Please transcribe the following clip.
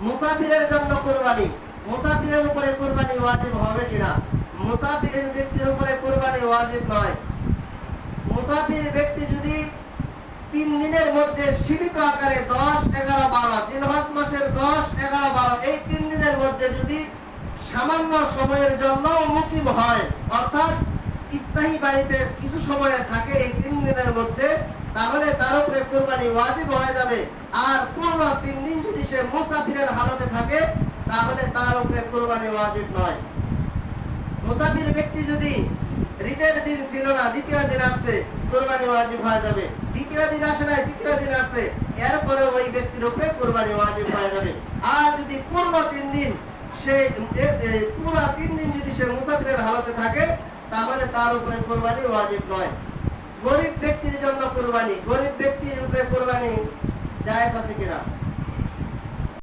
মুসাফিরের জন্য কুরবানি, মুসাফিরের উপরে কুরবানি ওয়াজিব হবে কিনা? মুসাফির ব্যক্তির উপরে কুরবানি ওয়াজিব নয়। মুসাফির ব্যক্তি যদি 3 দিনের মধ্যে সীমিত আকারে 10, 11, 12 জিলহজ মাসের 10, 11, 12 এই 3 দিনের মধ্যে যদি সামান্য সময়ের জন্য মুকিম হয়, অর্থাৎ স্থায়ী বাড়িতে কিছু সময় থাকে এই 3 দিনের মধ্যে, তাহলে তার উপরে কুরবানি ওয়াজিব হয়ে যাবে। আর পূর্ণ 3 দিন যদি সে মুসাফিরের হালতে থাকে তাহলে তার উপরে কুরবানি ওয়াজিব নয়। মুসাফির ব্যক্তি যদি ঈদের দিন ছিল না, দ্বিতীয় দিন আসছে, কুরবানি ওয়াজিব হয়ে যাবে। দ্বিতীয় দিন আসে না, তৃতীয় দিন আসছে, এরপরে ওই ব্যক্তির উপরে কুরবানি ওয়াজিব হয়ে যাবে। আর যদি পূর্ণ 3 দিন সে পুরো 3 দিন যদি সে মুসাফিরের হালতে থাকে তাহলে তার উপরে কুরবানি ওয়াজিব নয়। গরিব ব্যক্তির জন্য কুরবানি, গরিব ব্যক্তির উপরে কুরবানি জায়েজ আছে কিনা?